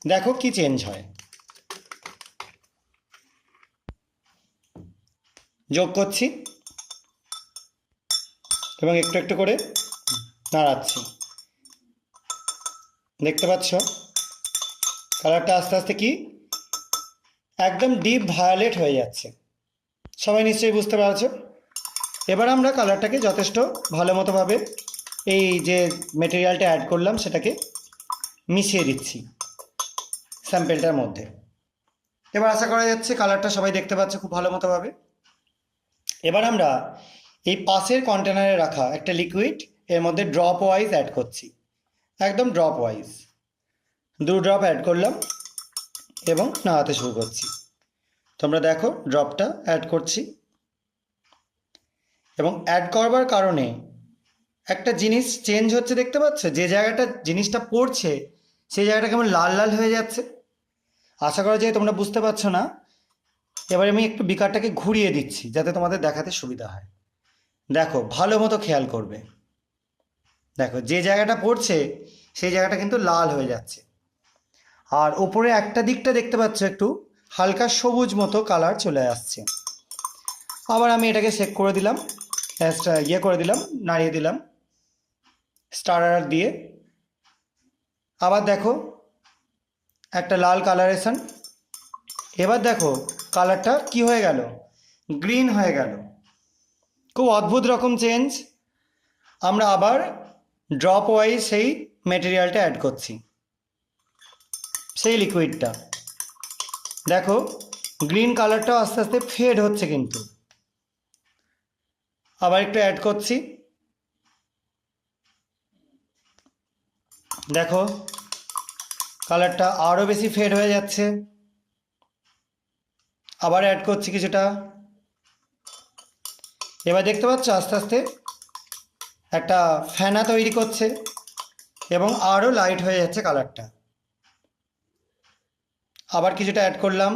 দেখো কি চেঞ্জ হয়। যোগ করছি এবং একটু একটু করে নাড়াচ্ছি। দেখতে পাচ্ছ কালারটা আস্তে আস্তে কি একদম ডিপ ভায়োলেট হয়ে যাচ্ছে। সবাই নিশ্চয়ই বুঝতে পারছো। এবার আমরা কালারটাকে যথেষ্ট ভালো মতোভাবে এই যে মেটেরিয়ালটা অ্যাড করলাম সেটাকে মিশিয়ে দিচ্ছি স্যাম্পেলটার মধ্যে। এবার আশা করা যাচ্ছে কালারটা সবাই দেখতে পাচ্ছে খুব ভালো মতোভাবে। এবার আমরা এই পাশের কন্টেনারে রাখা একটা লিকুইড এর মধ্যে ড্রপ ওয়াইজ অ্যাড করছি, একদম ড্রপ ওয়াইজ 2 ড্রপ অ্যাড করলাম এবং নাড়াতে শুরু করছি। তোমরা দেখো ড্রপটা অ্যাড করছি এবং অ্যাড করবার কারণে একটা জিনিস চেঞ্জ হচ্ছে দেখতে পাচ্ছ, যে জায়গাটা জিনিসটা পড়ছে সেই জায়গাটা কেমন লাল লাল হয়ে যাচ্ছে। আশা করা যায় তোমরা বুঝতে পারছো না। এবার আমি একটু বিকারটাকে ঘুরিয়ে দিচ্ছি যাতে তোমাদের দেখাতে সুবিধা হয়। দেখো ভালো মতো খেয়াল করবে, দেখো যে জায়গাটা পড়ছে সেই জায়গাটা কিন্তু লাল হয়ে যাচ্ছে। আর ওপরে একটা দিকটা দেখতে পাচ্ছ একটু হালকা সবুজ মতো কালার চলে আসছে। আবার আমি এটাকে চেক করে দিলাম, করে দিলাম, নাড়িয়ে দিলাম স্টারার দিয়ে। আবার দেখো একটা লাল কালারেশন। এবার দেখো কালারটা কি হয়ে গেল, গ্রিন হয়ে গেল। খুব অদ্ভুত রকম চেঞ্জ। আমরা আবার ড্রপ ওয়াইজ সেই মেটেরিয়ালটা অ্যাড করছি, সেই লিকুইডটা। দেখো গ্রিন কালারটাও আস্তে আস্তে ফেড হচ্ছে কিন্তু। আবার একটু অ্যাড করছি, দেখো কালারটা আরও বেশি ফেড হয়ে যাচ্ছে। আবার অ্যাড করছি কিছুটা। এবার দেখতে পাচ্ছ আস্তে আস্তে একটা ফেনা তৈরি করছে এবং আরও লাইট হয়ে যাচ্ছে কালারটা। আবার কিছুটা অ্যাড করলাম।